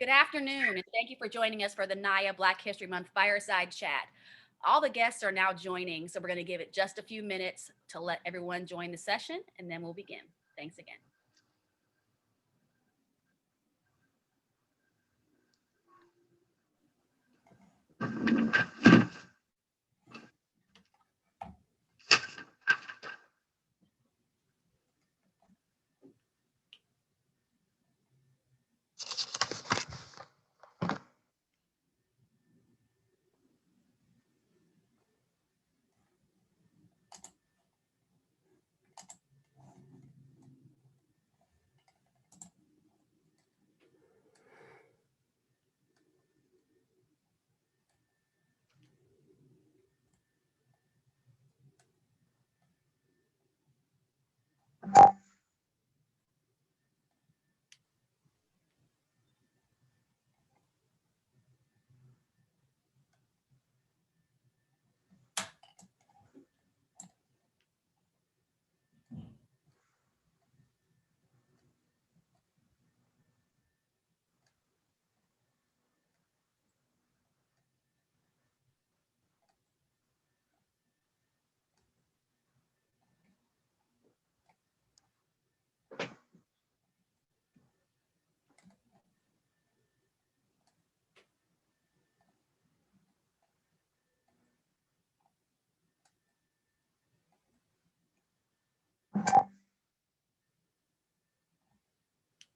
Good afternoon, and thank you for joining us for the NAAIA Black History Month Fireside Chat. All the guests are now joining, so we're going to give it just a few minutes to let everyone join the session, and then we'll begin. Thanks again.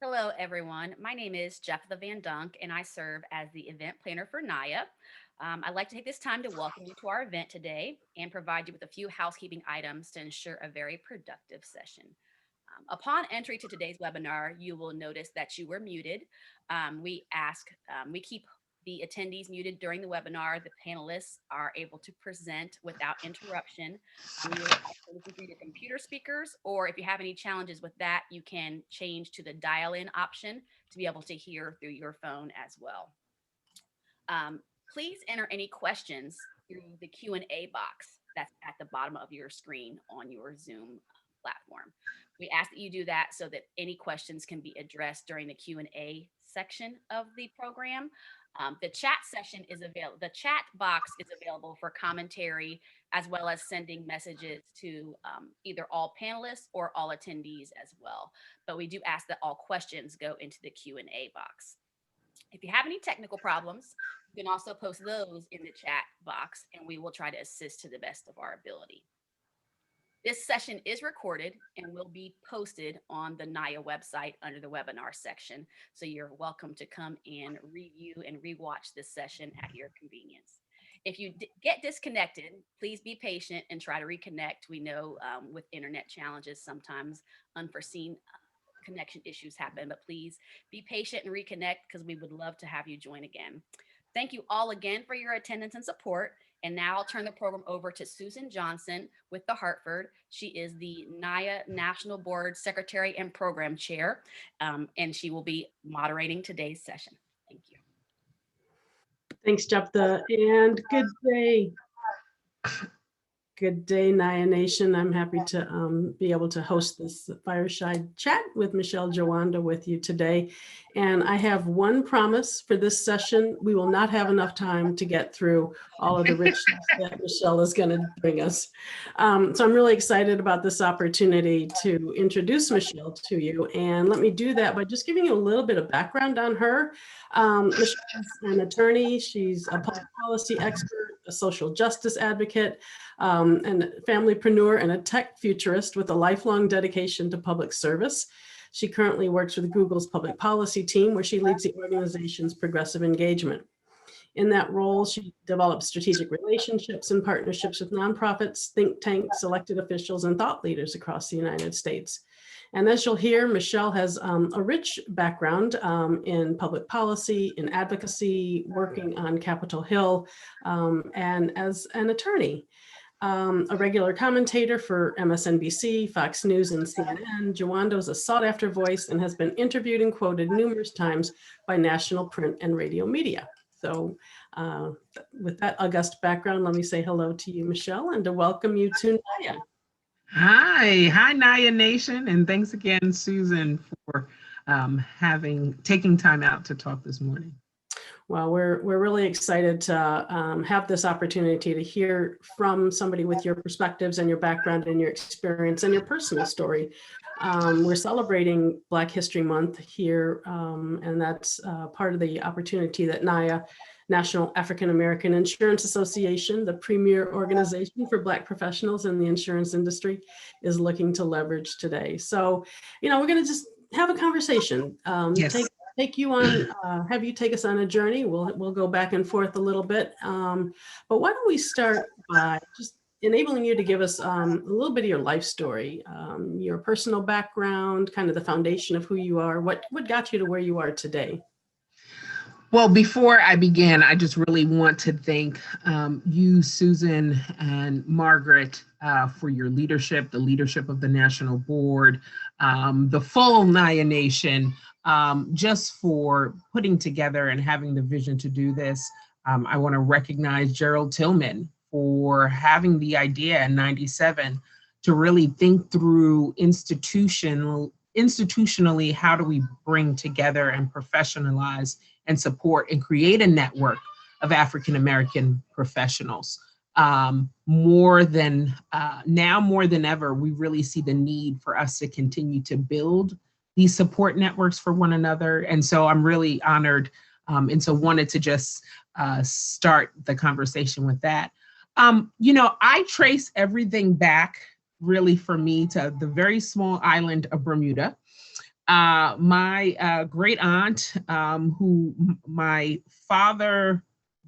Hello, everyone. My name is Jeffitha Van Dunk, and I serve as the event planner for NAAIA. I'd like to take this time to welcome you to our event today and provide you with a few housekeeping items to ensure a very productive session. Upon entry to today's webinar, you will notice that you were muted. We keep the attendees muted during the webinar. The panelists are able to present without interruption. You will also listen through your computer speakers, or if you have any challenges with that, you can change to the dial-in option to be able to hear through your phone as well. Please enter any questions through the Q&A box that's at the bottom of your screen on your Zoom platform. We ask that you do that so that any questions can be addressed during the Q&A section of the program. The chat session is available. The chat box is available for commentary as well as sending messages to either all panelists or all attendees as well. But we do ask that all questions go into the Q&A box. If you have any technical problems, you can also post those in the chat box and we will try to assist to the best of our ability. This session is recorded and will be posted on the NAAIA website under the webinar section. So you're welcome to come and review and rewatch this session at your convenience. If you get disconnected, please be patient and try to reconnect. We know with internet challenges, sometimes unforeseen connection issues happen, but please be patient and reconnect because we would love to have you join again. Thank you all again for your attendance and support. And now I'll turn the program over to Susan Johnson with the Hartford. She is the NAAIA National Board Secretary and Program Chair, and she will be moderating today's session. Thank you. Thanks, Jeptha, and good day. Good day, NAAIA Nation. I'm happy to be able to host this fireside chat with Michele Jawando with you today. And I have one promise for this session. We will not have enough time to get through all of the richness that Michele is going to bring us. So I'm really excited about this opportunity to introduce Michele to you. And let me do that by just giving you a little bit of background on her. Michele is an attorney. She's a public policy expert, a social justice advocate, and a familypreneur and a tech futurist with a lifelong dedication to public service. She currently works with Google's public policy team, where she leads the organization's progressive engagement. In that role, she develops strategic relationships and partnerships with nonprofits, think tanks, elected officials, and thought leaders across the United States. And as you'll hear, Michele has a rich background in public policy, in advocacy, working on Capitol Hill, and as an attorney. A regular commentator for MSNBC, Fox News, and CNN, Jawando is a sought-after voice and has been interviewed and quoted numerous times by national print and radio media. So with that august background, let me say hello to you, Michele, and to welcome you to NAAIA. Hi NAAIA Nation, and thanks again, Susan, for taking time out to talk this morning. Well, we're really excited to have this opportunity to hear from somebody with your perspectives and your background and your experience and your personal story. We're celebrating Black History Month here, and that's part of the opportunity that NAAIA, National African American Insurance Association, the premier organization for Black professionals in the insurance industry, is looking to leverage today. So, we're going to just have a conversation. Yes. Take you on, have you take us on a journey. We'll go back and forth a little bit. But why don't we start by just enabling you to give us a little bit of your life story, your personal background, kind of the foundation of who you are. What got you to where you are today? Well, before I begin, I just really want to thank you, Susan and Margaret, for your leadership, the leadership of the National Board, the full NAAIA Nation, just for putting together and having the vision to do this. I want to recognize Gerald Tillman for having the idea in '97 to really think through institutionally, how do we bring together and professionalize and support and create a network of African American professionals. More than ever, we really see the need for us to continue to build these support networks for one another. And so I'm really honored, and so wanted to just start the conversation with that. I trace everything back really for me to the very small island of Bermuda. My great aunt, who my father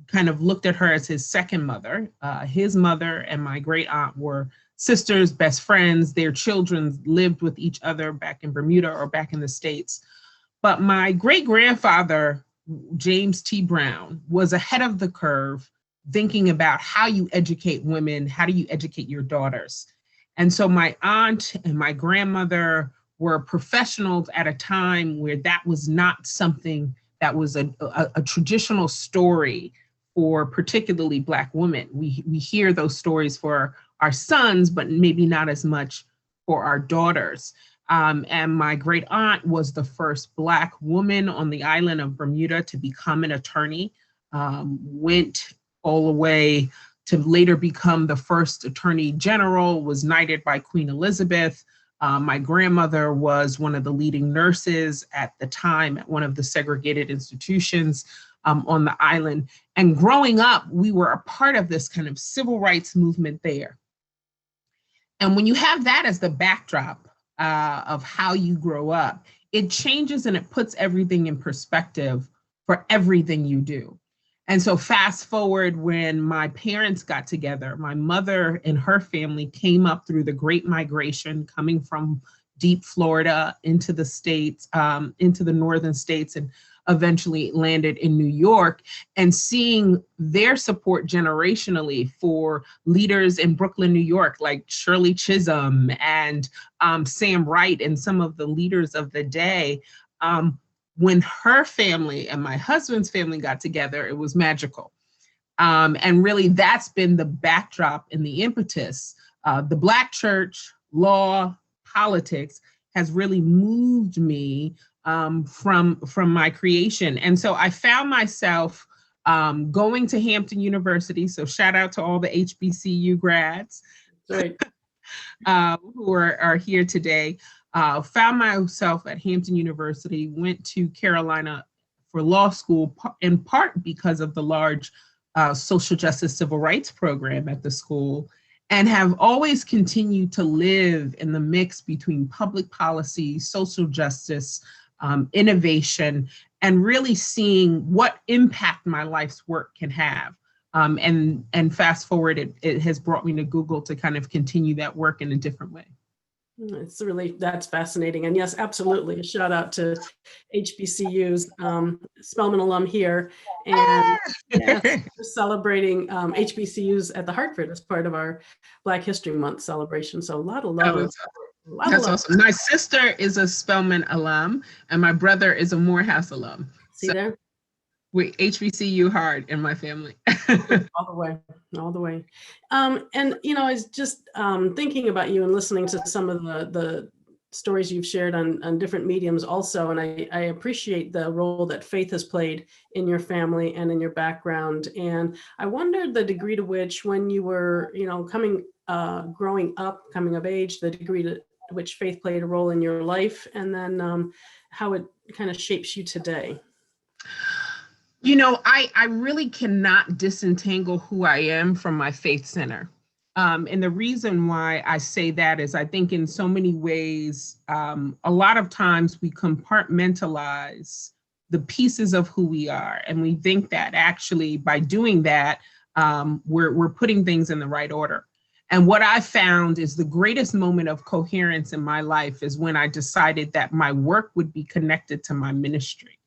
kind of looked at her as his second mother, his mother and my great aunt were sisters, best friends. Their children lived with each other back in Bermuda or back in the States. But my great grandfather, James T. Brown, was ahead of the curve, thinking about how you educate women, how do you educate your daughters? And so my aunt and my grandmother were professionals at a time where that was not something that was a traditional story for particularly Black women. We hear those stories for our sons, but maybe not as much for our daughters. And my great aunt was the first Black woman on the island of Bermuda to become an attorney, went all the way to later become the first attorney general, was knighted by Queen Elizabeth. My grandmother was one of the leading nurses at the time at one of the segregated institutions on the island. And growing up, we were a part of this kind of civil rights movement there. And when you have that as the backdrop of how you grow up, it changes and it puts everything in perspective for everything you do. And so fast forward, when my parents got together, my mother and her family came up through the Great Migration, coming from deep Florida into the States, into the northern states, and eventually landed in New York, and seeing their support generationally for leaders in Brooklyn, New York, like Shirley Chisholm and Sam Wright and some of the leaders of the day. When her family and my husband's family got together, it was magical. And really that's been the backdrop and the impetus. The Black church, law, politics has really moved me from my creation. And so I found myself going to Hampton University. So shout out to all the HBCU grads. Right. Who are here today. Found myself at Hampton University, went to Carolina for law school, in part because of the large social justice civil rights program at the school, and have always continued to live in the mix between public policy, social justice, innovation, and really seeing what impact my life's work can have. And fast forward, it has brought me to Google to kind of continue that work in a different way. That's fascinating. And yes, absolutely. A shout out to HBCUs, Spelman alum here. And yes, we're celebrating HBCUs at the Hartford as part of our Black History Month celebration. So a lot of love. That's awesome. My sister is a Spelman alum and my brother is a Morehouse alum. See there? We HBCU hard in my family. all the way. And I was just thinking about you and listening to some of the stories you've shared on different mediums also. And I appreciate the role that faith has played in your family and in your background. And I wondered the degree to which, when you were, growing up, coming of age, the degree to which faith played a role in your life, and then how it kind of shapes you today. I really cannot disentangle who I am from my faith center. And the reason why I say that is I think in so many ways, a lot of times we compartmentalize the pieces of who we are. And we think that actually by doing that, we're putting things in the right order. And what I found is the greatest moment of coherence in my life is when I decided that my work would be connected to my ministry.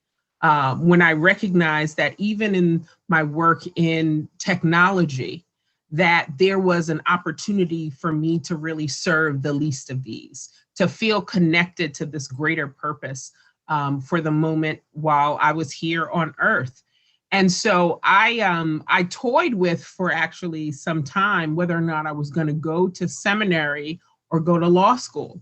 When I recognized that even in my work in technology, that there was an opportunity for me to really serve the least of these, to feel connected to this greater purpose for the moment while I was here on earth. And so I toyed with for actually some time whether or not I was going to go to seminary or go to law school.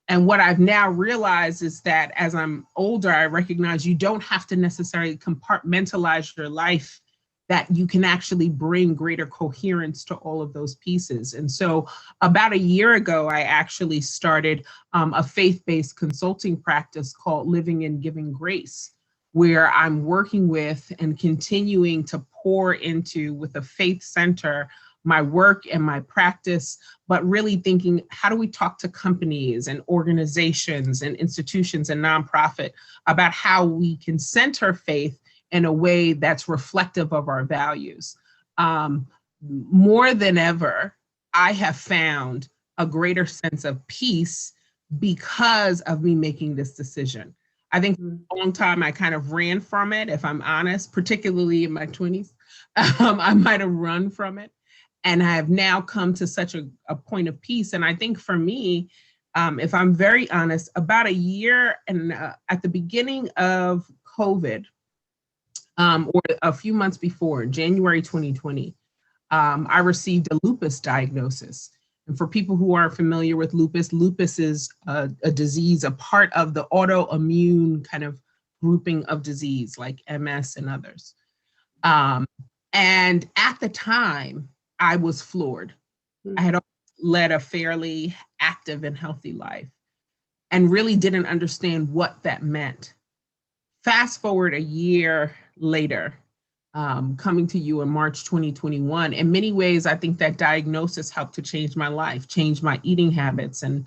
And what I've now realized is that as I'm older, I recognize you don't have to necessarily compartmentalize your life, that you can actually bring greater coherence to all of those pieces. And so about a year ago, I actually started a faith-based consulting practice called Living and Giving Grace, where I'm working with and continuing to pour into, with a faith center, my work and my practice, but really thinking, how do we talk to companies and organizations and institutions and nonprofit about how we can center faith in a way that's reflective of our values. More than ever, I have found a greater sense of peace because of me making this decision. I think for a long time I kind of ran from it, if I'm honest, particularly in my 20s. I might have run from it. And I have now come to such a point of peace. And I think for me, if I'm very honest, about a year and at the beginning of COVID, or a few months before, January 2020, I received a lupus diagnosis. And for people who aren't familiar with lupus, lupus is a disease, a part of the autoimmune kind of grouping of disease like MS and others. And at the time, I was floored. I had led a fairly active and healthy life and really didn't understand what that meant. Fast forward a year later, coming to you in March 2021, in many ways, I think that diagnosis helped to change my life, change my eating habits, and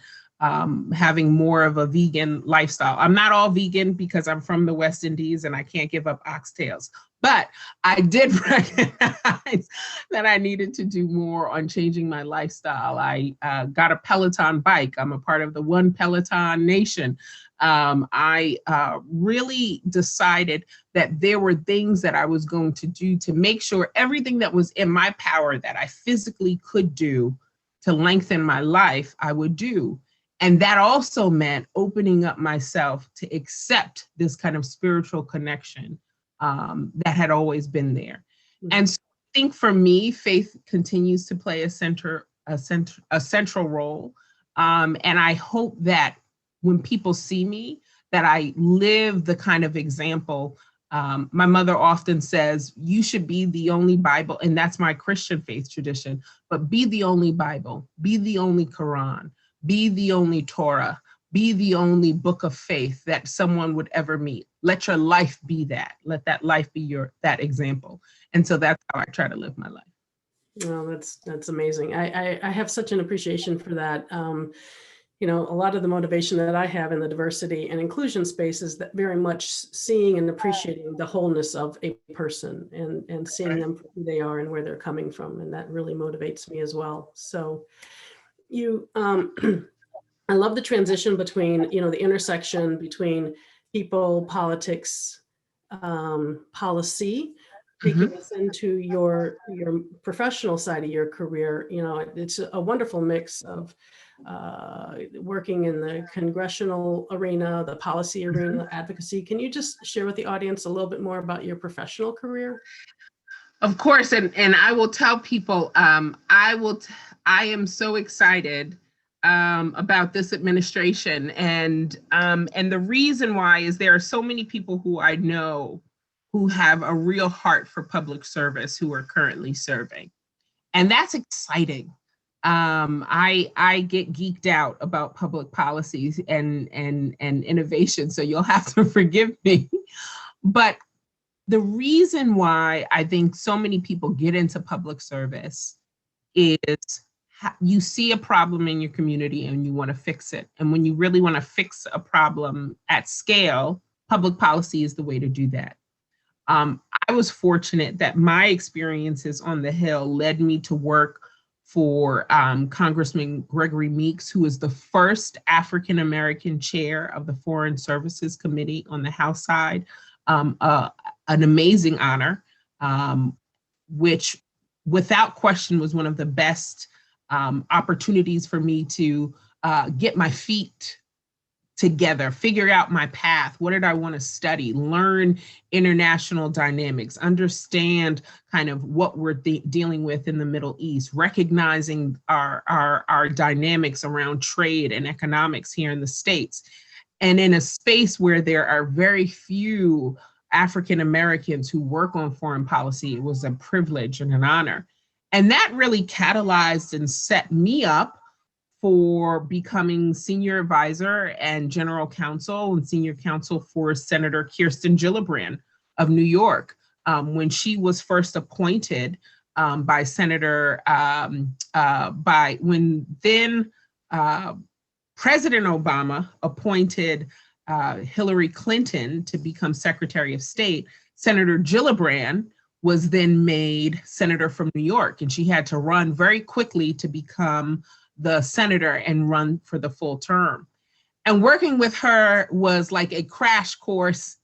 having more of a vegan lifestyle. I'm not all vegan because I'm from the West Indies and I can't give up oxtails, but I did recognize that I needed to do more on changing my lifestyle. I got a Peloton bike. I'm a part of the One Peloton Nation. I really decided that there were things that I was going to do to make sure everything that was in my power that I physically could do to lengthen my life, I would do. And that also meant opening up myself to accept this kind of spiritual connection that had always been there. And so I think for me, faith continues to play a central role. And I hope that when people see me, that I live the kind of example. My mother often says, you should be the only Bible, and that's my Christian faith tradition, but be the only Bible, be the only Quran, be the only Torah, be the only book of faith that someone would ever meet. Let your life be that. Let that life be that example. And so that's how I try to live my life. Oh, that's amazing. I have such an appreciation for that. A lot of the motivation that I have in the diversity and inclusion space is that very much seeing and appreciating the wholeness of a person and seeing them for who they are and where they're coming from. And that really motivates me as well. So I love the transition between, the intersection between people, politics, policy, taking us into your professional side of your career. It's a wonderful mix of working in the congressional arena, the policy arena, advocacy. Can you just share with the audience a little bit more about your professional career? Of course, and I will tell people, I am so excited about this administration, and the reason why is there are so many people who I know who have a real heart for public service who are currently serving, and that's exciting. I get geeked out about public policies and innovation, so you'll have to forgive me. But the reason why I think so many people get into public service is you see a problem in your community and you want to fix it. And when you really want to fix a problem at scale, public policy is the way to do that. I was fortunate that my experiences on the Hill led me to work for Congressman Gregory Meeks, who is the first African-American chair of the Foreign Services Committee on the House side, an amazing honor, which without question was one of the best opportunities for me to get my feet together, figure out my path. What did I want to study? Learn international dynamics, understand kind of what we're dealing with in the Middle East, recognizing our dynamics around trade and economics here in the States. And in a space where there are very few African Americans who work on foreign policy, it was a privilege and an honor. And that really catalyzed and set me up for becoming senior advisor and general counsel and senior counsel for Senator Kirsten Gillibrand of New York. When she was first appointed by Senator, when then President Obama appointed Hillary Clinton to become Secretary of State, Senator Gillibrand was then made senator from New York, and she had to run very quickly to become the senator and run for the full term. And working with her was like a crash course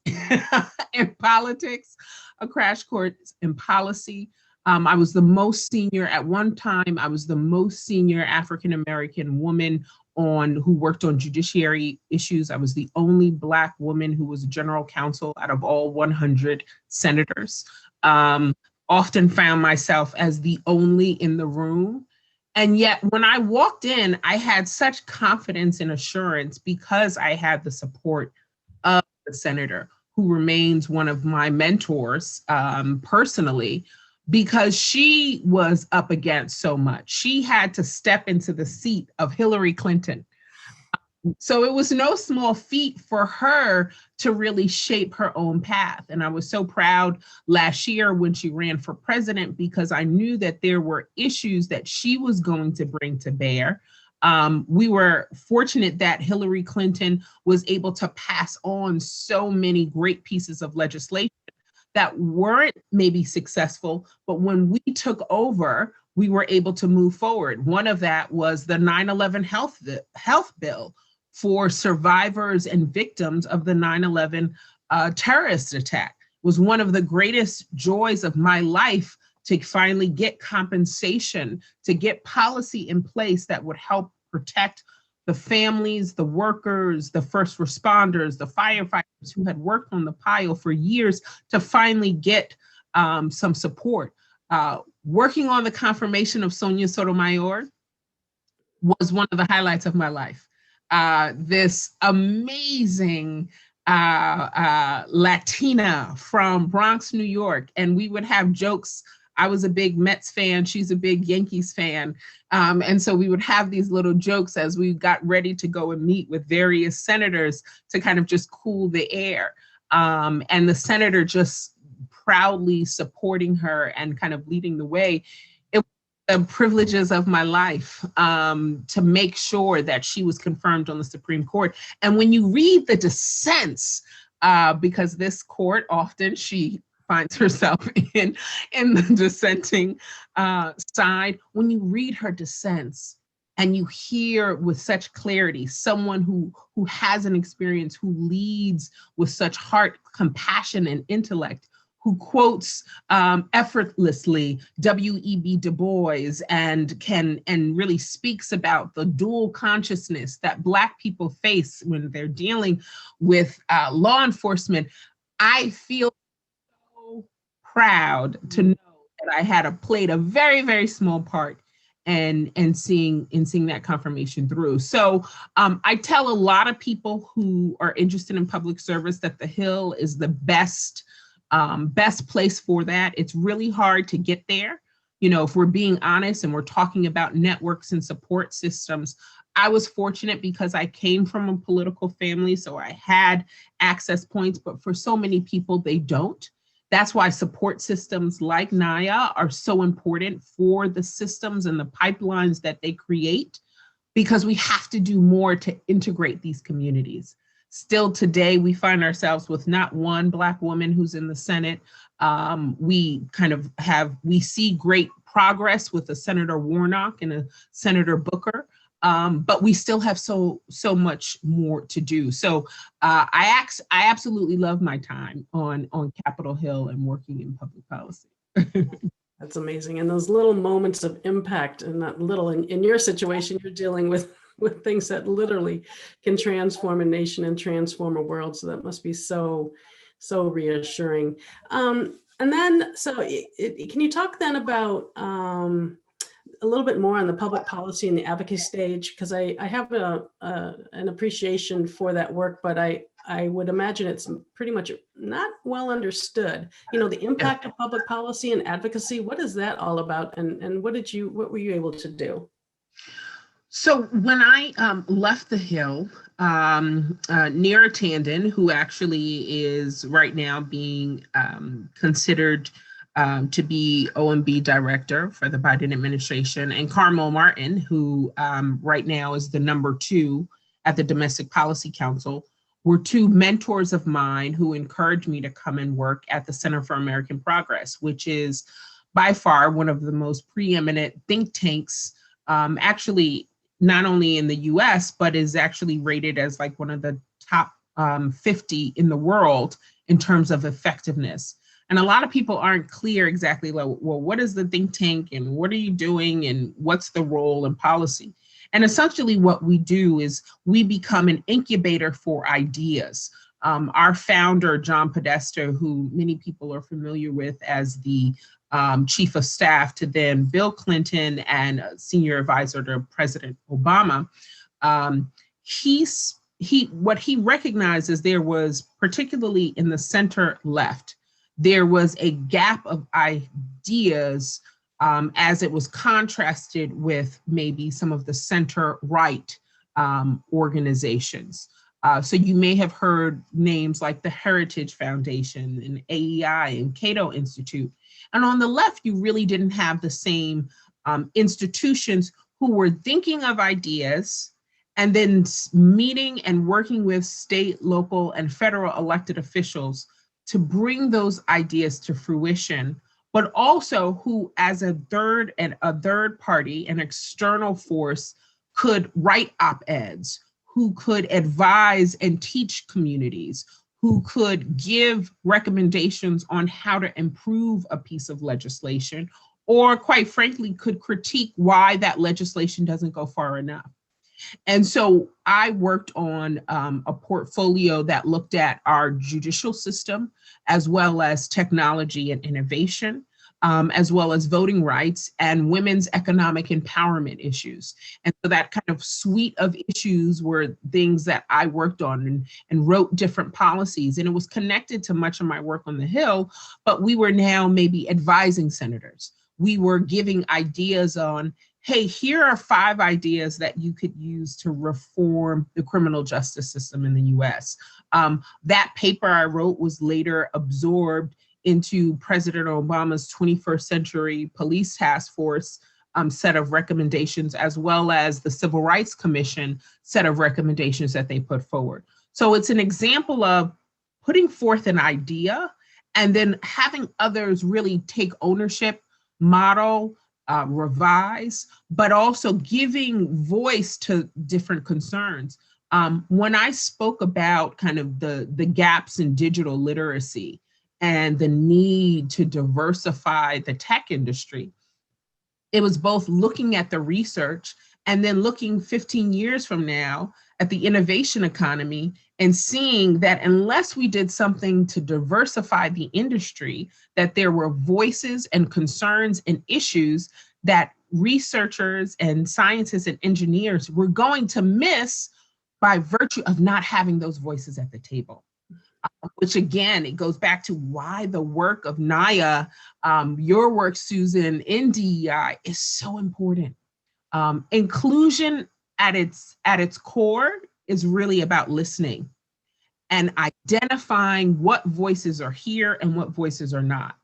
in politics, a crash course in policy. I was the most senior, at one time, I was the most senior African-American woman who worked on judiciary issues. I was the only Black woman who was general counsel out of all 100 senators. Often found myself as the only in the room. And yet when I walked in, I had such confidence and assurance because I had the support of the senator, who remains one of my mentors personally, because she was up against so much. She had to step into the seat of Hillary Clinton. So it was no small feat for her to really shape her own path. And I was so proud last year when she ran for president, because I knew that there were issues that she was going to bring to bear. We were fortunate that Hillary Clinton was able to pass on so many great pieces of legislation that weren't maybe successful, but when we took over, we were able to move forward. One of that was the 9/11 health bill for survivors and victims of the 9/11 terrorist attack. It was one of the greatest joys of my life to finally get compensation, to get policy in place that would help protect the families, the workers, the first responders, the firefighters who had worked on the pile for years, to finally get some support. Working on the confirmation of Sonia Sotomayor was one of the highlights of my life. This amazing Latina from Bronx, New York, and we would have jokes. I was a big Mets fan, she's a big Yankees fan. And so we would have these little jokes as we got ready to go and meet with various senators to kind of just cool the air. And the senator just proudly supporting her and kind of leading the way. It was the privileges of my life to make sure that she was confirmed on the Supreme Court. And when you read the dissents, because this court often, she finds herself in the dissenting side. When you read her dissents and you hear with such clarity someone who has an experience, who leads with such heart, compassion, and intellect, who quotes effortlessly W.E.B. Du Bois and really speaks about the dual consciousness that Black people face when they're dealing with law enforcement, I feel proud to know that I had played a very, very small part and seeing that confirmation through. So I tell a lot of people who are interested in public service that the Hill is the best place for that. It's really hard to get there. You know, if we're being honest and we're talking about networks and support systems, I was fortunate because I came from a political family, so I had access points, but for so many people, they don't. That's why support systems like NAAIA are so important for the systems and the pipelines that they create, because we have to do more to integrate these communities. Still today, we find ourselves with not one Black woman who's in the Senate. We see great progress with a Senator Warnock and a Senator Booker, but we still have so much more to do. So I absolutely love my time on Capitol Hill and working in public policy. That's amazing. And those little moments of impact, and not little, in your situation, you're dealing with things that literally can transform a nation and transform a world. So that must be so reassuring. And then, so can you talk then about a little bit more on the public policy and the advocacy stage? Because I have an appreciation for that work, but I would imagine it's pretty much not well understood. You know, the impact of public policy and advocacy, what is that all about? And what were you able to do? So when I left the Hill, Neera Tanden, who actually is right now being considered to be OMB director for the Biden administration, and Carmel Martin, who right now is the #2 at the Domestic Policy Council, were two mentors of mine who encouraged me to come and work at the Center for American Progress, which is by far one of the most preeminent think tanks, actually not only in the US, but is actually rated as like one of the top 50 in the world in terms of effectiveness. And a lot of people aren't clear exactly, like, well, what is the think tank and what are you doing and what's the role in policy? And essentially what we do is we become an incubator for ideas. Our founder, John Podesta, who many people are familiar with as the chief of staff to then Bill Clinton and senior advisor to President Obama, what he recognized is there was, particularly in the center left, there was a gap of ideas as it was contrasted with maybe some of the center right organizations. So you may have heard names like the Heritage Foundation and AEI and Cato Institute. And on the left, you really didn't have the same institutions who were thinking of ideas and then meeting and working with state, local, and federal elected officials to bring those ideas to fruition, but also who, as a third party, an external force, could write op-eds, who could advise and teach communities, who could give recommendations on how to improve a piece of legislation, or quite frankly, could critique why that legislation doesn't go far enough. And so I worked on a portfolio that looked at our judicial system, as well as technology and innovation, as well as voting rights and women's economic empowerment issues. And so that kind of suite of issues were things that I worked on and wrote different policies. And it was connected to much of my work on the Hill, but we were now maybe advising senators. We were giving ideas on, hey, here are 5 ideas that you could use to reform the criminal justice system in the US. That paper I wrote was later absorbed into President Obama's 21st Century Police Task Force set of recommendations, as well as the Civil Rights Commission set of recommendations that they put forward. So it's an example of putting forth an idea and then having others really take ownership, model, revise, but also giving voice to different concerns. When I spoke about kind of the gaps in digital literacy and the need to diversify the tech industry, it was both looking at the research and then looking 15 years from now at the innovation economy and seeing that unless we did something to diversify the industry, that there were voices and concerns and issues that researchers and scientists and engineers we're going to miss by virtue of not having those voices at the table. Which again, it goes back to why the work of NAAIA, your work, Susan, in DEI is so important. Inclusion at its core is really about listening and identifying what voices are here and what voices are not.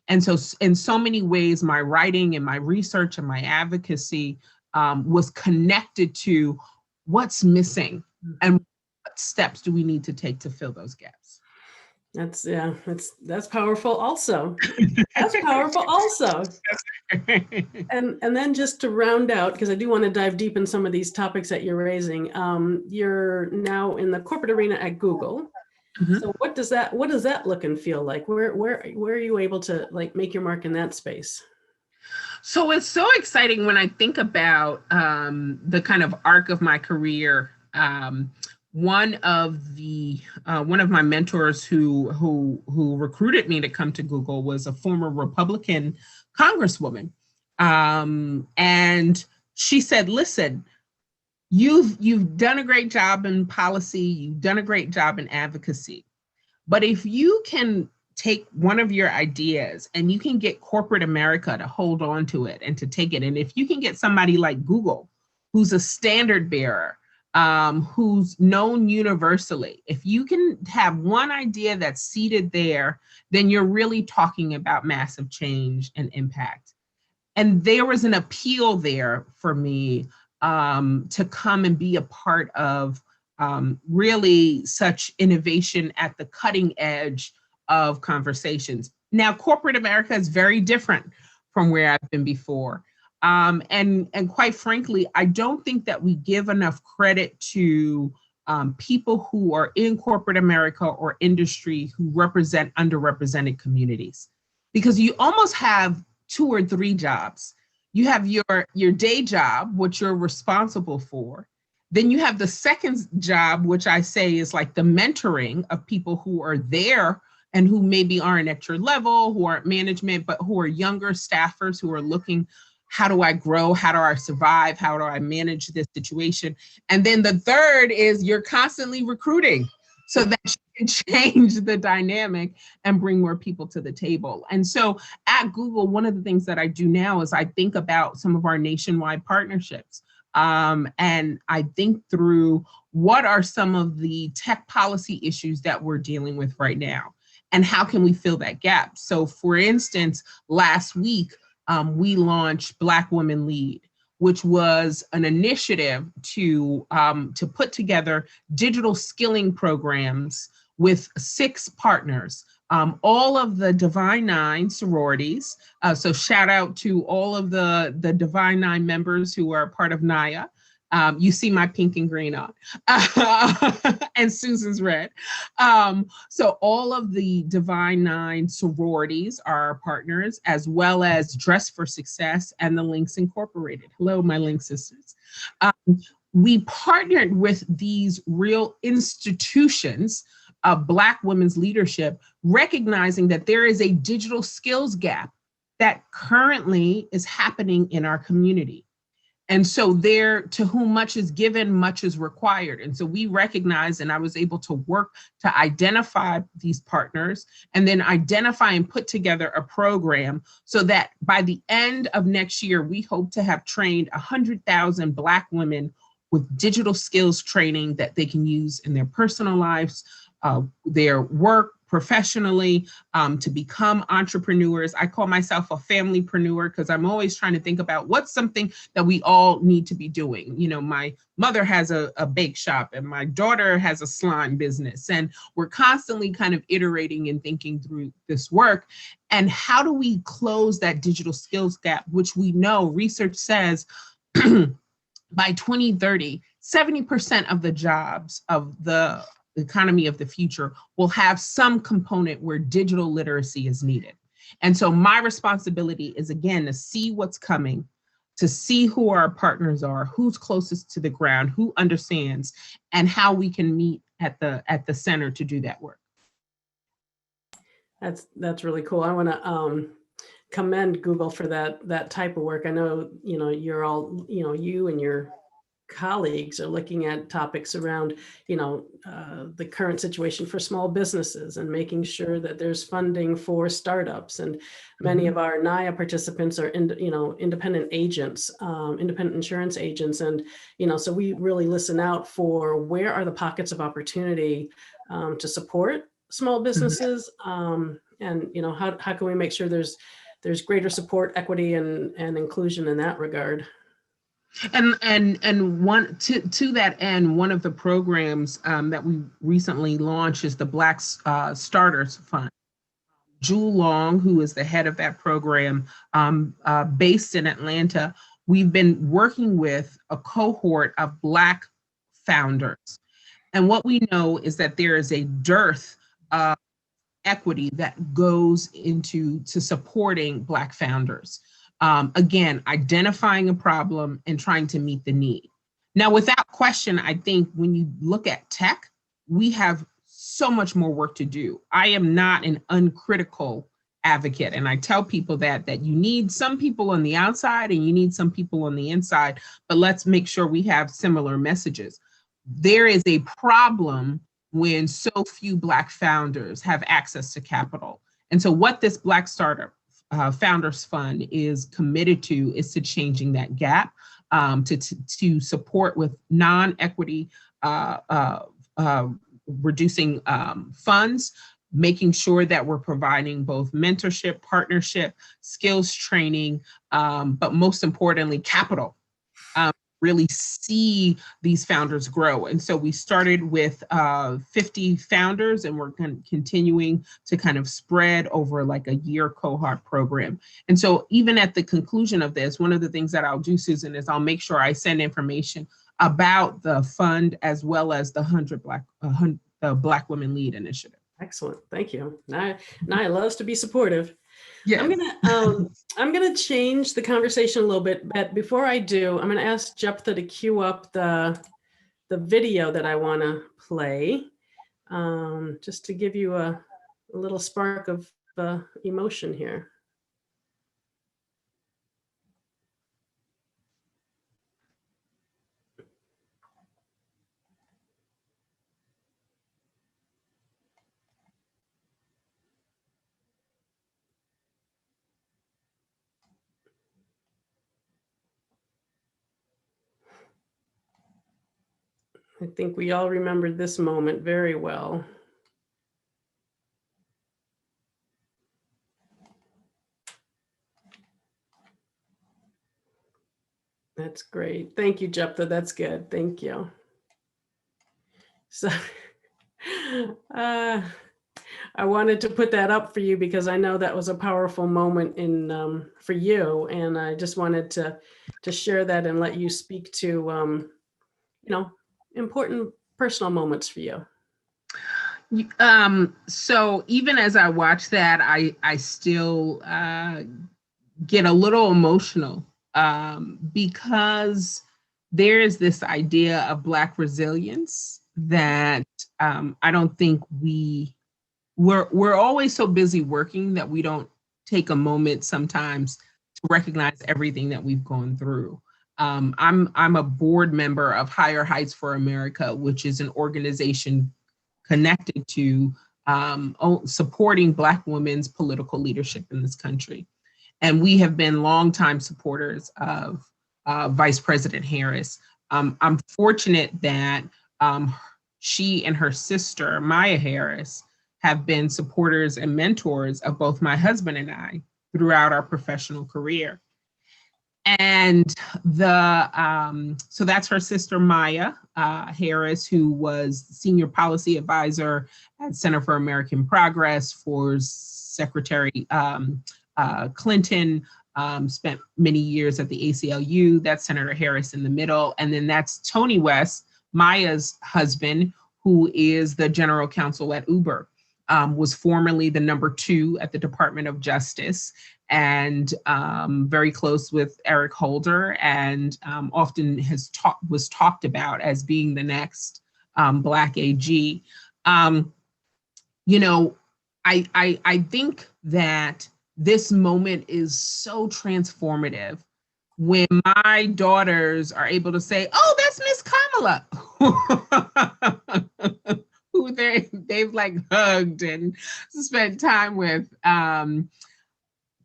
And so in so many ways, my writing and my research and my advocacy was connected to what's missing and what steps do we need to take to fill those gaps. That's powerful also. That's powerful also. And then just to round out, because I do want to dive deep in some of these topics that you're raising, you're now in the corporate arena at Google. Mm-hmm. So what does that look and feel like? Where are you able to like make your mark in that space? So it's so exciting when I think about the kind of arc of my career. One of my mentors who recruited me to come to Google was a former Republican congresswoman, and she said, "Listen, you've done a great job in policy, you've done a great job in advocacy, but if you can take one of your ideas and you can get corporate America to hold on to it and to take it, and if you can get somebody like Google, who's a standard bearer." Who's known universally. If you can have one idea that's seated there, then you're really talking about massive change and impact. And there was an appeal there for me to come and be a part of really such innovation at the cutting edge of conversations. Now, corporate America is very different from where I've been before. And quite frankly, I don't think that we give enough credit to people who are in corporate America or industry who represent underrepresented communities, because you almost have 2 or 3 jobs. You have your day job, which you're responsible for. Then you have the second job, which I say is like the mentoring of people who are there and who maybe aren't at your level, who aren't management, but who are younger staffers who are looking, how do I grow? How do I survive? How do I manage this situation? And then the third is you're constantly recruiting so that you can change the dynamic and bring more people to the table. And so at Google, one of the things that I do now is I think about some of our nationwide partnerships. And I think through what are some of the tech policy issues that we're dealing with right now, and how can we fill that gap? So for instance, last week, we launched Black Women Lead, which was an initiative to put together digital skilling programs with 6 partners, all of the Divine Nine sororities. So shout out to all of the Divine Nine members who are part of NAAIA. You see my pink and green on, and Susan's red. So all of the Divine Nine sororities are our partners, as well as Dress for Success and the Links Incorporated. Hello, my Link sisters. We partnered with these real institutions of Black women's leadership, recognizing that there is a digital skills gap that currently is happening in our community. And so there, to whom much is given, much is required. And so we recognize, and I was able to work to identify these partners and then identify and put together a program so that by the end of next year, we hope to have trained 100,000 Black women with digital skills training that they can use in their personal lives, their work, professionally, to become entrepreneurs. I call myself a familypreneur because I'm always trying to think about what's something that we all need to be doing. You know, my mother has a bake shop and my daughter has a slime business, and we're constantly kind of iterating and thinking through this work. And how do we close that digital skills gap, which we know research says by 2030, 70% of the jobs of the economy of the future will have some component where digital literacy is needed. And so my responsibility is, again, to see what's coming, to see who our partners are, who's closest to the ground, who understands, and how we can meet at the center to do that work. That's really cool. I want to commend Google for that type of work. I know, you're all, you and your colleagues are looking at topics around, the current situation for small businesses and making sure that there's funding for startups. And many of our NAAIA participants are, independent agents, independent insurance agents. And, so we really listen out for where are the pockets of opportunity to support small businesses. And, how can we make sure there's greater support, equity, and inclusion in that regard. And one to that end, one of the programs that we recently launched is the Black Starters Fund. Jewel Long, who is the head of that program, based in Atlanta, we've been working with a cohort of Black founders. And what we know is that there is a dearth of equity that goes into supporting Black founders. Again, identifying a problem and trying to meet the need. Now, without question, I think when you look at tech, we have so much more work to do. I am not an uncritical advocate. And I tell people that you need some people on the outside and you need some people on the inside, but let's make sure we have similar messages. There is a problem when so few Black founders have access to capital. And so what this Black Startup Founders Fund is committed to is to changing that gap, to support with non-equity reducing funds, making sure that we're providing both mentorship, partnership, skills training, but most importantly, capital. Really see these founders grow. And so we started with 50 founders, and we're continuing to kind of spread over like a year cohort program. And so even at the conclusion of this, one of the things that I'll do, Susan, is I'll make sure I send information about the fund as well as the the Black Women Lead Initiative. Excellent, thank you. NAAIA loves to be supportive. Yes. I'm gonna change the conversation a little bit, but before I do, I'm gonna ask Jephthah to cue up the video that I want to play, just to give you a little spark of emotion here. I think we all remember this moment very well. That's great. Thank you, Jephthah. That's good. Thank you. So I wanted to put that up for you because I know that was a powerful moment for you. And I just wanted to share that and let you speak to, important personal moments for you. So even as I watch that, I still get a little emotional because there is this idea of Black resilience that I don't think we're always so busy working that we don't take a moment sometimes to recognize everything that we've gone through. I'm a board member of Higher Heights for America, which is an organization connected to supporting Black women's political leadership in this country. And we have been longtime supporters of Vice President Harris. I'm fortunate that she and her sister, Maya Harris, have been supporters and mentors of both my husband and I throughout our professional career. And so that's her sister, Maya Harris, who was senior policy advisor at Center for American Progress for Secretary Clinton, spent many years at the ACLU. That's Senator Harris in the middle. And then that's Tony West, Maya's husband, who is the general counsel at Uber, was formerly the #2 at the Department of Justice, and very close with Eric Holder, and often was talked about as being the next Black AG. I think that this moment is so transformative when my daughters are able to say, "Oh, that's Miss Kamala," who they've like hugged and spent time with.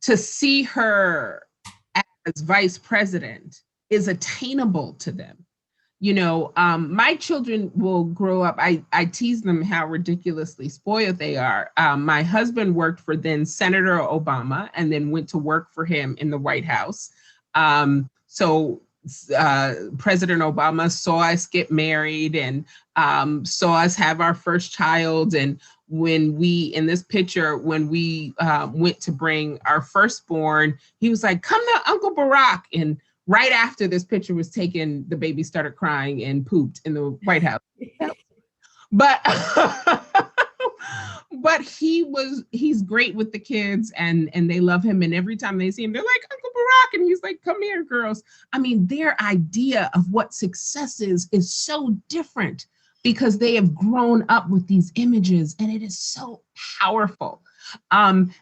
To see her as vice president is attainable to them. My children will grow up. I tease them how ridiculously spoiled they are. My husband worked for then Senator Obama and then went to work for him in the White House. So President Obama saw us get married and saw us have our first child. And when in this picture, when we went to bring our firstborn, he was like, "Come to Uncle Barack." And right after this picture was taken, the baby started crying and pooped in the White House. But but he's great with the kids and they love him. And every time they see him, they're like, "Uncle Barack." And he's like, "Come here, girls." I mean, their idea of what success is so different because they have grown up with these images, and it is so powerful. And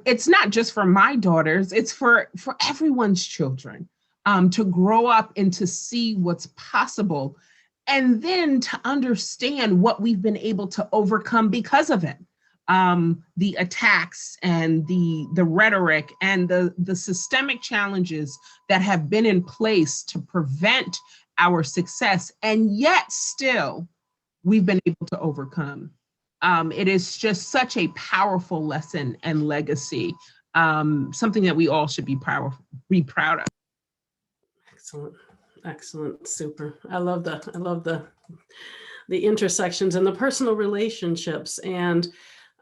it's not just for my daughters, it's for everyone's children. To grow up and to see what's possible, and then to understand what we've been able to overcome because of it. The attacks and the rhetoric and the systemic challenges that have been in place to prevent our success, and yet still we've been able to overcome. It is just such a powerful lesson and legacy, something that we all should be proud of. Excellent, super. I love the intersections and the personal relationships and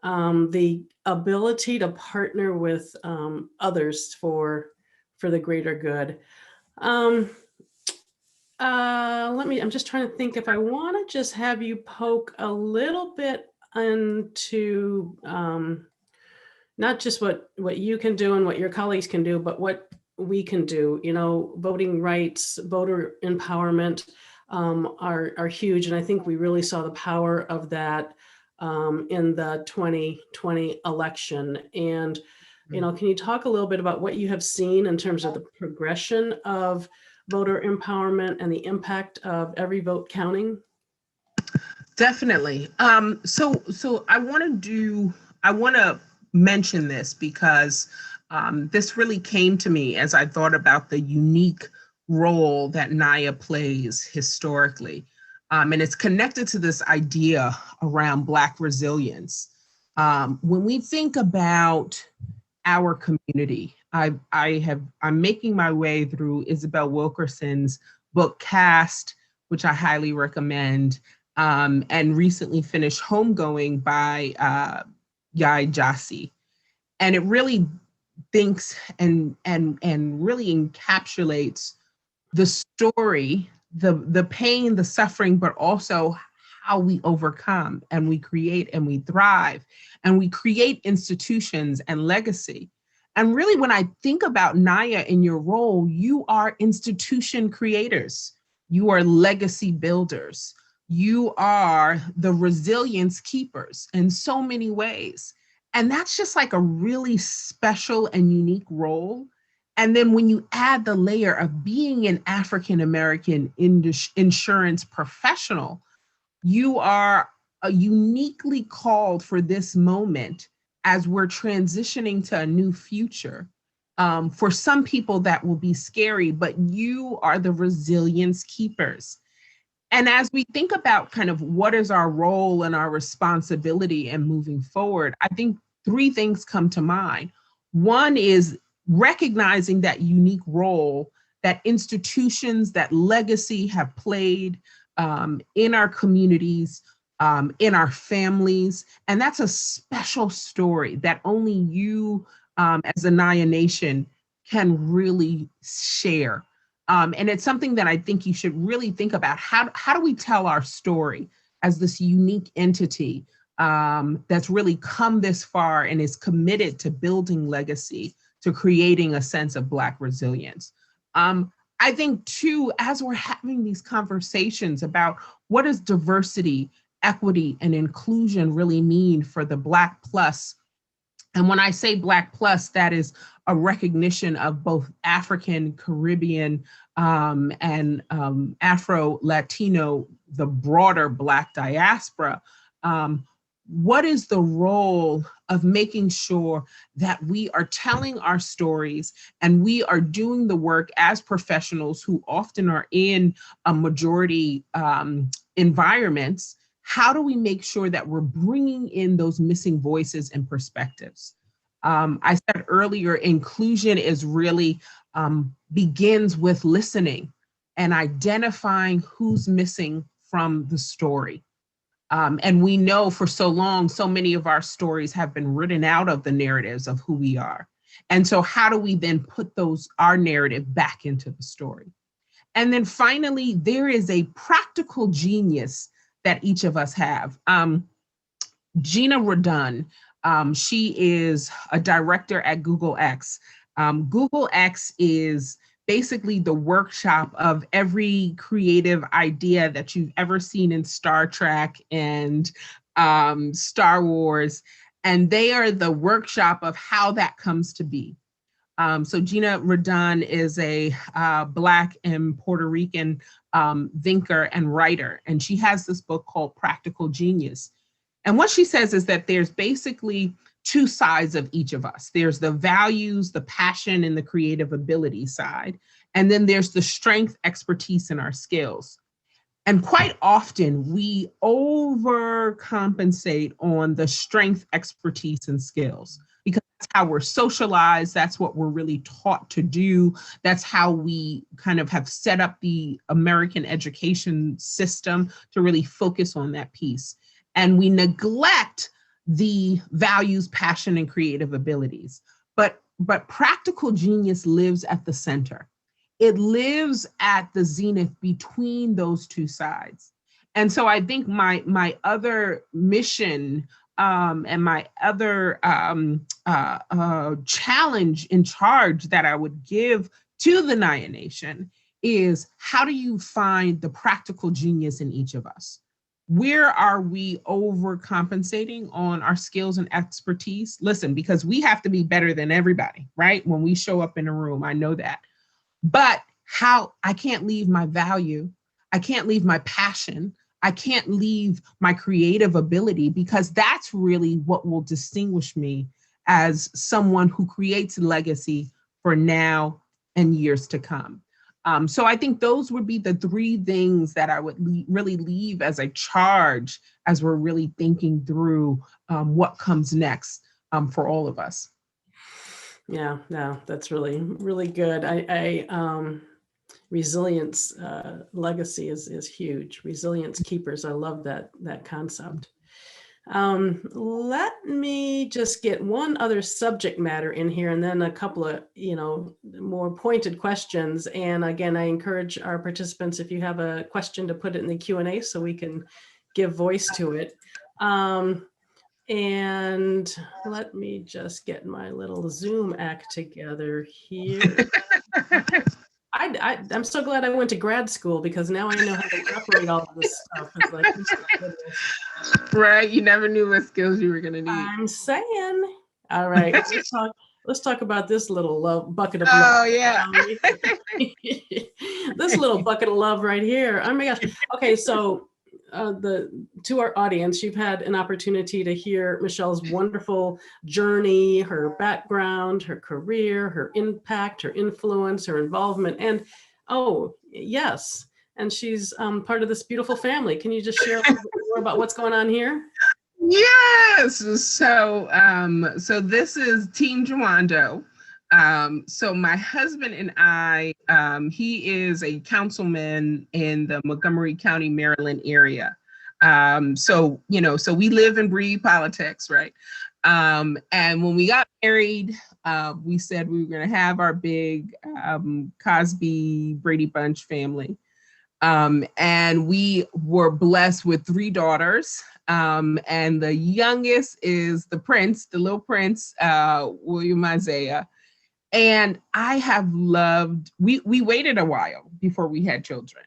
the ability to partner with others for the greater good. I'm just trying to think if I want to just have you poke a little bit into not just what you can do and what your colleagues can do, but what we can do. Voting rights, voter empowerment are huge. And I think we really saw the power of that in the 2020 election. And, can you talk a little bit about what you have seen in terms of the progression of voter empowerment and the impact of every vote counting? Definitely. So I want to mention this because this really came to me as I thought about the unique role that NAAIA plays historically. And it's connected to this idea around Black resilience. When we think about our community, I'm making my way through Isabel Wilkerson's book Cast, which I highly recommend, and recently finished Homegoing by Yai Jassy. And it really thinks and really encapsulates the story, the pain, the suffering, but also how we overcome and we create and we thrive and we create institutions and legacy. And really, when I think about NAAIA in your role, you are institution creators. You are legacy builders. You are the resilience keepers in so many ways. And that's just like a really special and unique role. And then when you add the layer of being an African-American insurance professional, you are uniquely called for this moment as we're transitioning to a new future. For some people that will be scary, but you are the resilience keepers. And as we think about kind of what is our role and our responsibility and moving forward, I think three things come to mind. One is recognizing that unique role that institutions, that legacy have played in our communities, in our families. And that's a special story that only you as a NAAIA Nation can really share. And it's something that I think you should really think about. How do we tell our story as this unique entity that's really come this far and is committed to building legacy, to creating a sense of Black resilience? I think too, as we're having these conversations about what does diversity, equity, and inclusion really mean for the Black plus And when I say Black plus, that is a recognition of both African, Caribbean, and Afro-Latino, the broader Black diaspora. What is the role of making sure that we are telling our stories and we are doing the work as professionals who often are in a majority environments? How do we make sure that we're bringing in those missing voices and perspectives? I said earlier, inclusion is really begins with listening and identifying who's missing from the story. And we know for so long, so many of our stories have been written out of the narratives of who we are. And so how do we then put our narrative back into the story? And then finally, there is a practical genius that each of us have. Gina Rodun, she is a director at Google X. Google X is basically the workshop of every creative idea that you've ever seen in Star Trek and Star Wars. And they are the workshop of how that comes to be. So Gina Rodun is a Black and Puerto Rican thinker and writer. And she has this book called Practical Genius. And what she says is that there's basically two sides of each of us. There's the values, the passion, and the creative ability side. And then there's the strength, expertise, and our skills. And quite often we overcompensate on the strength, expertise, and skills because that's how we're socialized. That's what we're really taught to do. That's how we kind of have set up the American education system to really focus on that piece. And we neglect the values, passion, and creative abilities. But practical genius lives at the center. It lives at the zenith between those two sides. And so I think my other mission and my other challenge in charge that I would give to the NAAIA Nation is, how do you find the practical genius in each of us? Where are we overcompensating on our skills and expertise? Listen, because we have to be better than everybody, right? When we show up in a room, I know that. But I can't leave my value. I can't leave my passion. I can't leave my creative ability, because that's really what will distinguish me as someone who creates legacy for now and years to come. So I think those would be the three things that I would really leave as a charge as we're really thinking through what comes next for all of us. Yeah, no, that's really, really good. Resilience legacy is huge. Resilience keepers. I love that concept. Let me just get one other subject matter in here, and then a couple of, more pointed questions. And again, I encourage our participants, if you have a question, to put it in the Q&A so we can give voice to it. And let me just get my little Zoom act together here. I'm so glad I went to grad school, because now I know how to operate all of this stuff. It's like, right, you never knew what skills you were going to need. I'm saying. All right, let's talk about this little bucket of love. Oh yeah. This little bucket of love right here. Oh my gosh. Okay, so to our audience, you've had an opportunity to hear Michele's wonderful journey, her background, her career, her impact, her influence, her involvement, and oh yes, and she's part of this beautiful family. Can you just share a little bit more about what's going on here? Yes. So this is Team Jawando. So my husband and I, he is a councilman in the Montgomery County, Maryland area. So we live and breathe politics, right? And when we got married, we said we were going to have our big Cosby Brady Bunch family. And we were blessed with 3 daughters. And the youngest is the little prince, William Isaiah. And I have loved, we waited a while before we had children.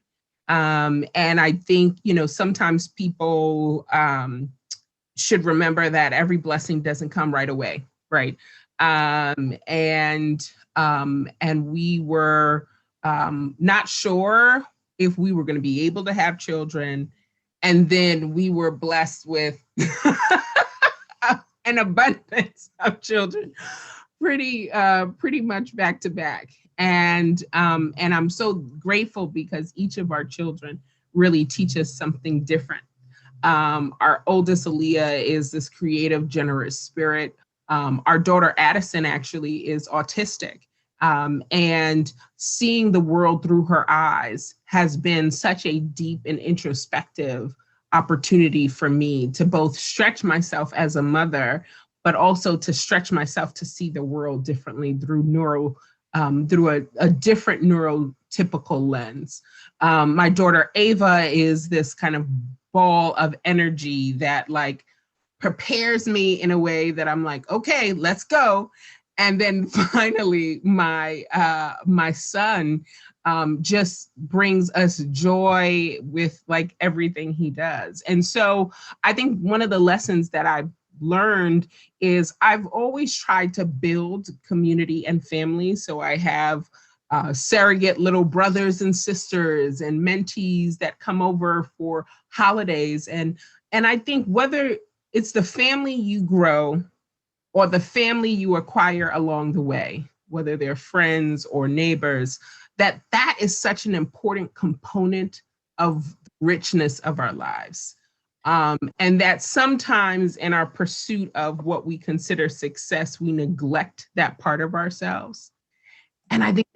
And I think, sometimes people should remember that every blessing doesn't come right away, right? And we were not sure if we were going to be able to have children. And then we were blessed with an abundance of children, pretty much back to back. And I'm so grateful because each of our children really teach us something different. Our oldest, Aaliyah, is this creative, generous spirit. Our daughter, Addison, actually is autistic. And seeing the world through her eyes has been such a deep and introspective opportunity for me to both stretch myself as a mother, but also to stretch myself to see the world differently through a different neurotypical lens. My daughter, Ava, is this kind of ball of energy that like prepares me in a way that I'm like, okay, let's go. And then finally, my son just brings us joy with like everything he does. And so I think one of the lessons that I've learned is I've always tried to build community and family. So I have surrogate little brothers and sisters and mentees that come over for holidays. And I think whether it's the family you grow or the family you acquire along the way, whether they're friends or neighbors, that is such an important component of the richness of our lives. And that sometimes in our pursuit of what we consider success, we neglect that part of ourselves. And I think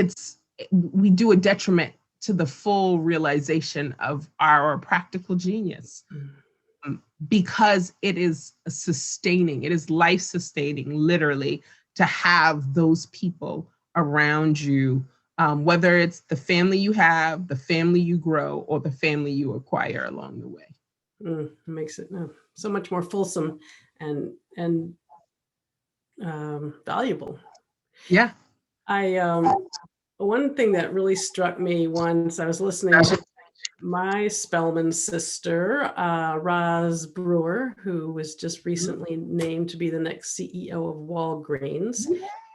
we do a detriment to the full realization of our practical genius. Because it is sustaining, it is life sustaining, literally, to have those people around you, whether it's the family you have, the family you grow, or the family you acquire along the way. It makes it so much more fulsome and valuable. Yeah. One thing that really struck me once I was listening to my Spellman sister, Roz Brewer, who was just recently named to be the next CEO of Walgreens.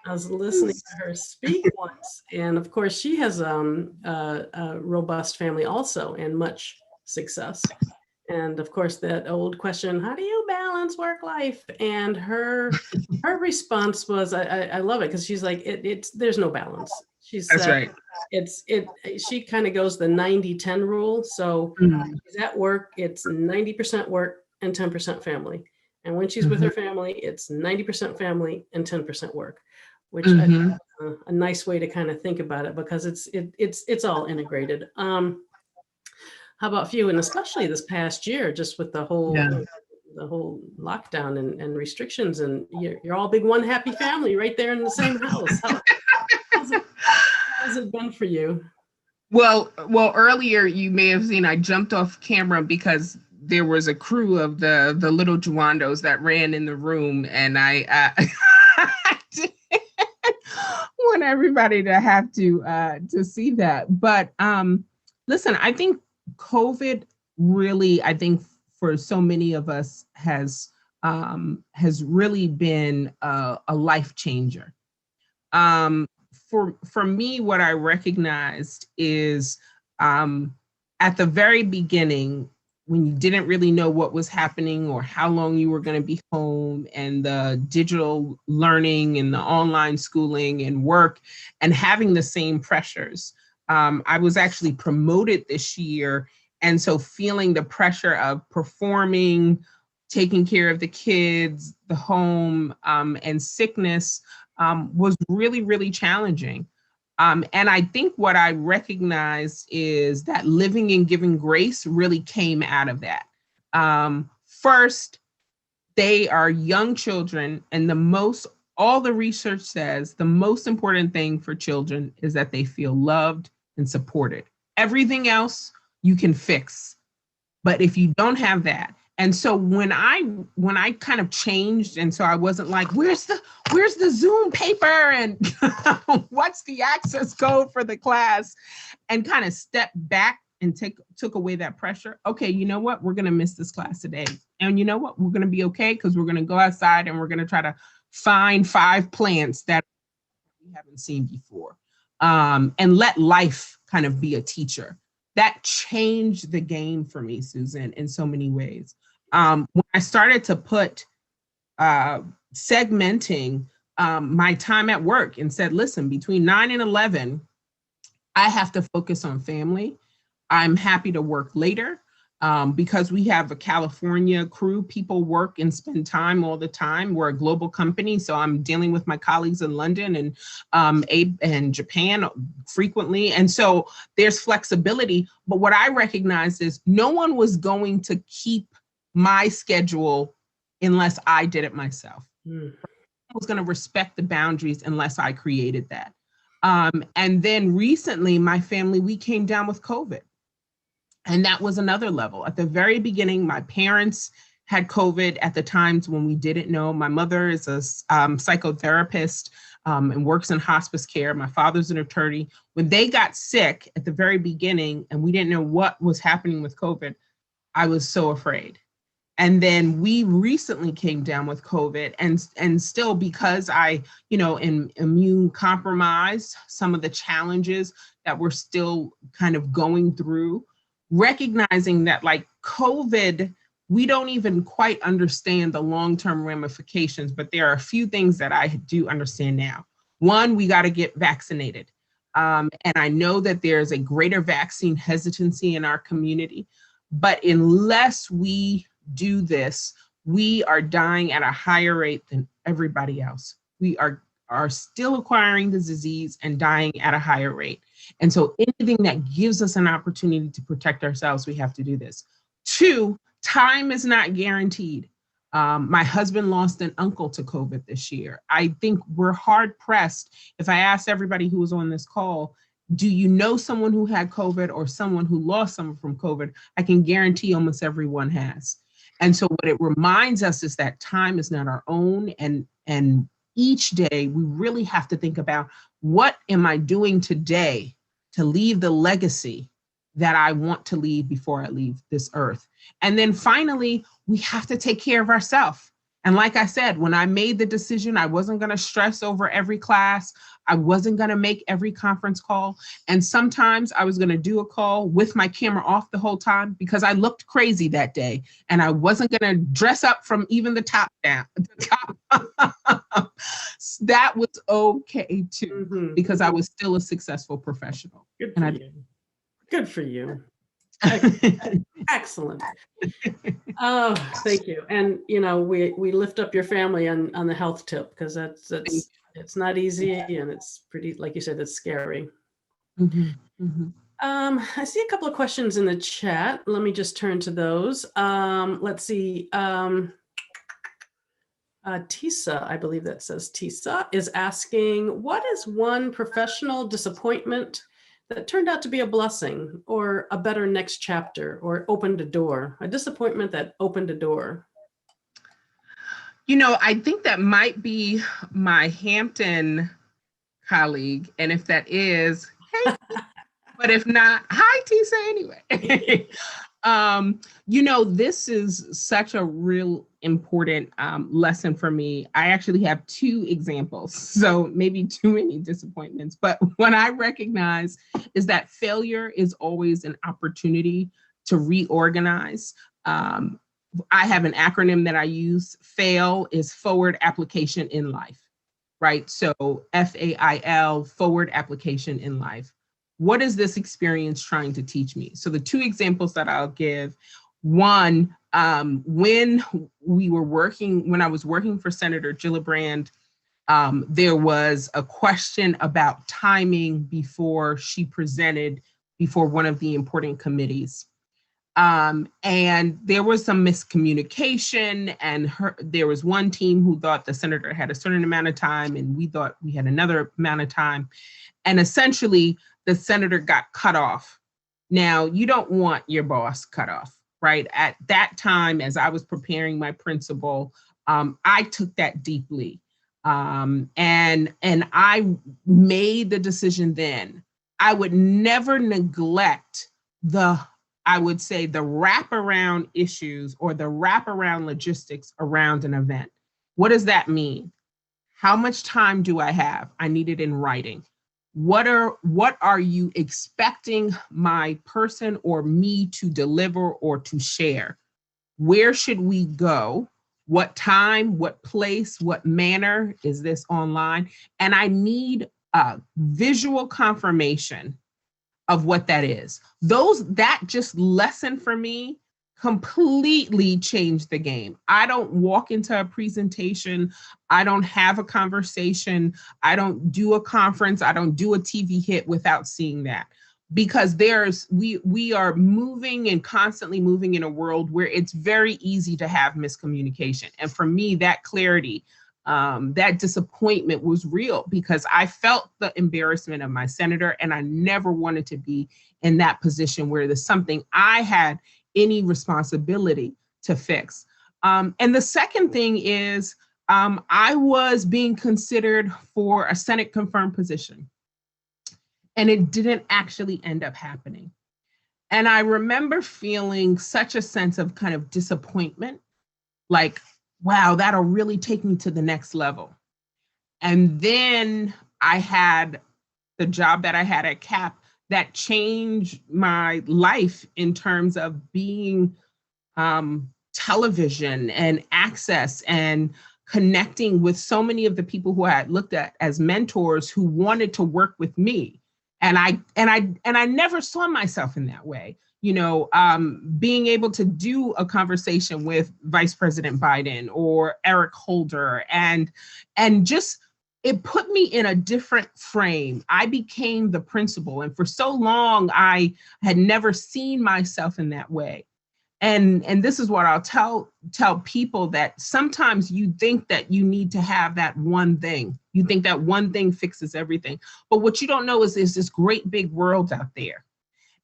I was listening to her speak once, and of course she has a robust family also and much success. And of course that old question, how do you balance work life? And her response was, I love it because she's like, there's no balance. She said, that's right. She kind of goes the 90-10 rule. So she's at work, it's 90% work and 10% family. And when she's with her family, it's 90% family and 10% work, which I think is a nice way to kind of think about it because it's all integrated. How about you? And especially this past year, just with the whole lockdown and restrictions, and you're all big one happy family right there in the same house. How's it been for you? Well, earlier you may have seen I jumped off camera because there was a crew of the little Jawandos that ran in the room, and I want everybody to have to see that. But listen, I think COVID really, I think for so many of us has really been a life changer. For me, what I recognized is at the very beginning, when you didn't really know what was happening or how long you were going to be home, and the digital learning and the online schooling and work and having the same pressures. I was actually promoted this year. And so feeling the pressure of performing, taking care of the kids, the home, and sickness was really, really challenging. And I think what I recognized is that living and giving grace really came out of that. First, they are young children, and all the research says the most important thing for children is that they feel loved and supported. Everything else you can fix. But if you don't have that, and so when I kind of changed, and so I wasn't like, where's the Zoom paper and what's the access code for the class, and kind of stepped back and took away that pressure. Okay, you know what? We're going to miss this class today, And you know what? We're going to be okay because we're going to go outside and we're going to try to find 5 plants that we haven't seen before. And let life kind of be a teacher. That changed the game for me, Susan, in so many ways. When I started to put segmenting my time at work and said, listen, between 9 and 11, I have to focus on family. I'm happy to work later. Because we have a California crew, people work and spend time all the time. We're a global company, so I'm dealing with my colleagues in London and Japan frequently. And so there's flexibility. But what I recognize is no one was going to keep my schedule unless I did it myself. I was going to respect the boundaries unless I created that. And then recently, my family, we came down with COVID. And that was another level. At the very beginning, my parents had COVID at the times when we didn't know. My mother is a psychotherapist and works in hospice care. My father's an attorney. When they got sick at the very beginning and we didn't know what was happening with COVID, I was so afraid. And then we recently came down with COVID and still because I, am immune compromised, some of the challenges that we're still kind of going through, recognizing that like COVID, we don't even quite understand the long-term ramifications, but there are a few things that I do understand now. One, we got to get vaccinated. And I know that there's a greater vaccine hesitancy in our community, but unless we do this, we are dying at a higher rate than everybody else. We are still acquiring the disease and dying at a higher rate. And so anything that gives us an opportunity to protect ourselves, we have to do this. 2, time is not guaranteed. My husband lost an uncle to COVID this year. I think we're hard pressed. If I asked everybody who was on this call, do you know someone who had COVID or someone who lost someone from COVID? I can guarantee almost everyone has. And so what it reminds us is that time is not our own. And each day we really have to think about, what am I doing today to leave the legacy that I want to leave before I leave this earth? And then finally, we have to take care of ourselves. And like I said, when I made the decision, I wasn't going to stress over every class. I wasn't going to make every conference call. And sometimes I was going to do a call with my camera off the whole time because I looked crazy that day. And I wasn't going to dress up from even the top down. That was okay too, because I was still a successful professional. Good for you. Good for you. Excellent. Oh, thank you. And we lift up your family on the health tip, because it's not easy and it's pretty, like you said, it's scary. I see a couple of questions in the chat. Let me just turn to those. Let's see. Tisa, I believe that says Tisa, is asking, what is one professional disappointment that turned out to be a blessing, or a better next chapter, or opened a door? A disappointment that opened a door. I think that might be my Hampton colleague. And if that is, hey, but if not, hi, Tisa, anyway. This is such a real important lesson for me. I actually have 2 examples, so maybe too many disappointments. But what I recognize is that failure is always an opportunity to reorganize. I have an acronym that I use. FAIL is forward application in life, right? So FAIL, forward application in life. What is this experience trying to teach me? So the 2 examples that I'll give, one, when I was working for Senator Gillibrand, there was a question about timing before she presented before one of the important committees. And there was some miscommunication, and there was one team who thought the senator had a certain amount of time, and we thought we had another amount of time. And essentially, the senator got cut off. Now, you don't want your boss cut off, right? At that time, as I was preparing my principal, I took that deeply. And I made the decision then. I would never neglect the I would say, the wraparound issues or the wraparound logistics around an event. What does that mean? How much time do I have? I need it in writing. What are you expecting my person or me to deliver or to share? Where should we go? What time, what place, what manner? Is this online? And I need a visual confirmation of what that is. That just lesson for me completely changed the game. I don't walk into a presentation, I don't have a conversation, I don't do a conference, I don't do a TV hit without seeing that. Because we are moving and constantly moving in a world where it's very easy to have miscommunication. And for me, that clarity, that disappointment was real, because I felt the embarrassment of my senator, and I never wanted to be in that position where there's something I had any responsibility to fix. And the second thing is, I was being considered for a Senate confirmed position, and it didn't actually end up happening. And I remember feeling such a sense of kind of disappointment, like, wow, that'll really take me to the next level. And then I had the job that I had at CAP that changed my life in terms of being television and access and connecting with so many of the people who I had looked at as mentors who wanted to work with me. And I never saw myself in that way. Being able to do a conversation with Vice President Biden or Eric Holder, and just, it put me in a different frame. I became the principal, and for so long I had never seen myself in that way. And this is what I'll tell people, that sometimes you think that you need to have that one thing. You think that one thing fixes everything. But what you don't know is there's this great big world out there,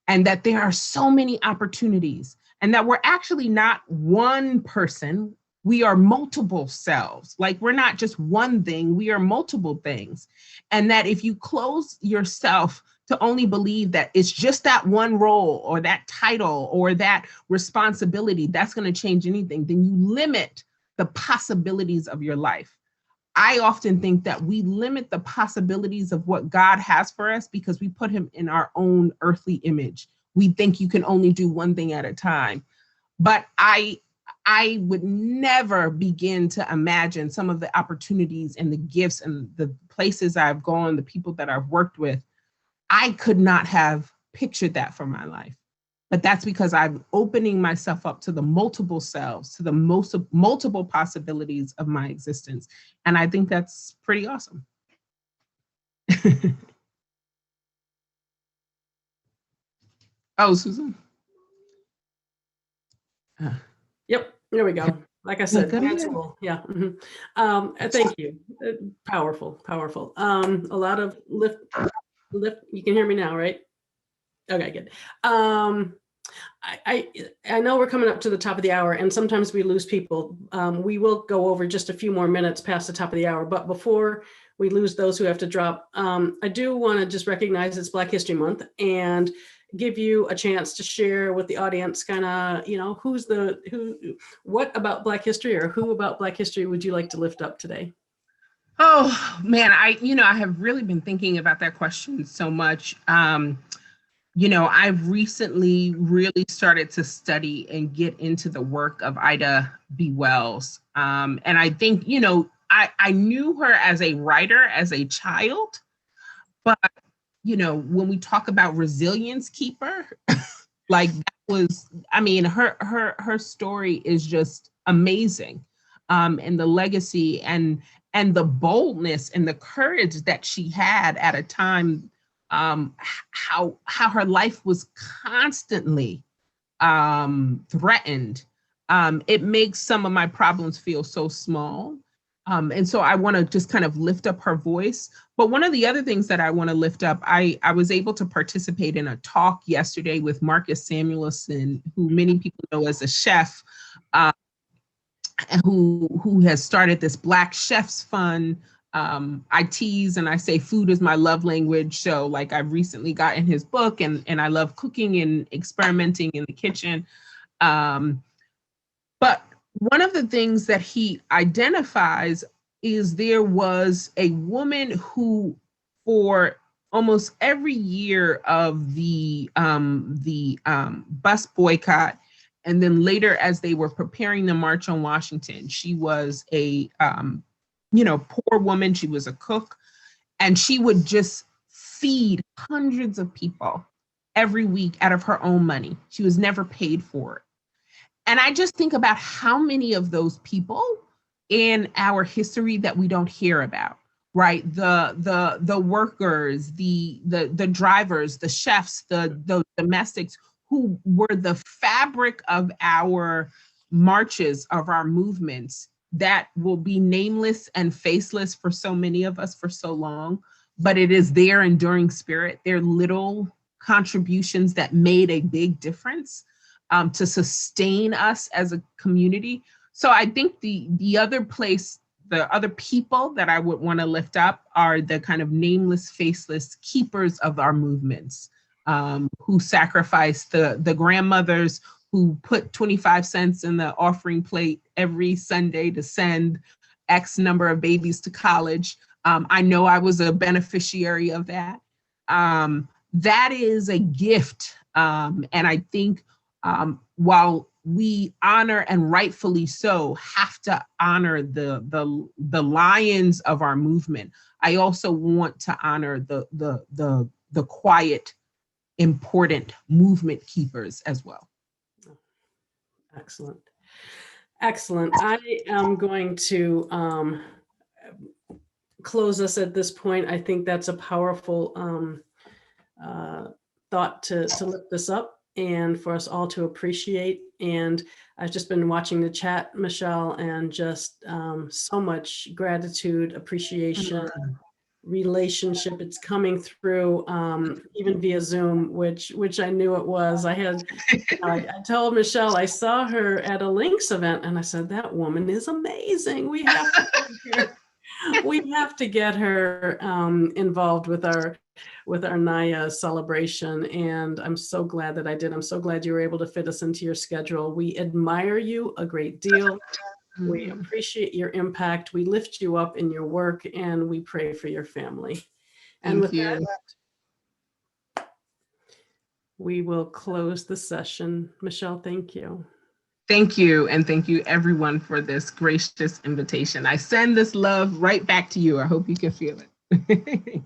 and that there are so many opportunities, and that we're actually not one person. We are multiple selves. Like, we're not just one thing, we are multiple things. And that if you close yourself to only believe that it's just that one role or that title or that responsibility that's going to change anything, then you limit the possibilities of your life. I often think that we limit the possibilities of what God has for us because we put him in our own earthly image. We think you can only do one thing at a time. But I would never begin to imagine some of the opportunities and the gifts and the places I've gone, the people that I've worked with. I could not have pictured that for my life. But that's because I'm opening myself up to the multiple selves, to the multiple possibilities of my existence. And I think that's pretty awesome. Oh, Susan. Yep, there we go. Like I said, tool. Yeah. Thank you. Powerful. A lot of lift. You can hear me now, right? Okay, good. I know we're coming up to the top of the hour, and sometimes we lose people. We will go over just a few more minutes past the top of the hour, but before we lose those who have to drop, I do want to just recognize it's Black History Month and give you a chance to share with the audience kind of, what about Black history, or who about Black history would you like to lift up today? Oh man, I have really been thinking about that question so much. I've recently really started to study and get into the work of Ida B. Wells. And I think, I knew her as a writer, as a child, but, when we talk about resilience keeper, like that was, her story is just amazing. And the legacy and the boldness and the courage that she had at a time, how her life was constantly threatened. It makes some of my problems feel so small. And so I want to just kind of lift up her voice. But one of the other things that I want to lift up, I was able to participate in a talk yesterday with Marcus Samuelson, who many people know as a chef, who has started this Black Chefs Fund I tease and I say food is my love language. So like I've recently gotten his book and I love cooking and experimenting in the kitchen. But one of the things that he identifies is there was a woman who, for almost every year of the bus boycott, and then later as they were preparing the March on Washington, she was a poor woman. She was a cook, and she would just feed hundreds of people every week out of her own money. She was never paid for it. And I just think about how many of those people in our history that we don't hear about, right? The workers, the drivers, the chefs, the domestics who were the fabric of our marches, of our movements, that will be nameless and faceless for so many of us for so long, but it is their enduring spirit, their little contributions that made a big difference to sustain us as a community. So I think the other place, the other people that I would want to lift up are the kind of nameless, faceless keepers of our movements, who sacrificed the grandmothers who put 25 cents in the offering plate every Sunday to send X number of babies to college. I know I was a beneficiary of that. That is a gift. And I think while we honor, and rightfully so, have to honor the lions of our movement, I also want to honor the quiet, important movement keepers as well. Excellent. Excellent. I am going to close us at this point. I think that's a powerful thought to lift this up and for us all to appreciate. And I've just been watching the chat, Michele, and just so much gratitude, appreciation, relationship. It's coming through even via Zoom, which I knew it was. I told Michele I saw her at a Links event, and I said, that woman is amazing. We have to get her involved with our NAAIA celebration, and I'm so glad that I did. I'm so glad you were able to fit us into your schedule. We admire you a great deal. We appreciate your impact. We lift you up in your work, and we pray for your family. And with that, we will close the session. Michele, thank you. Thank you. And thank you everyone for this gracious invitation. I send this love right back to you. I hope you can feel it.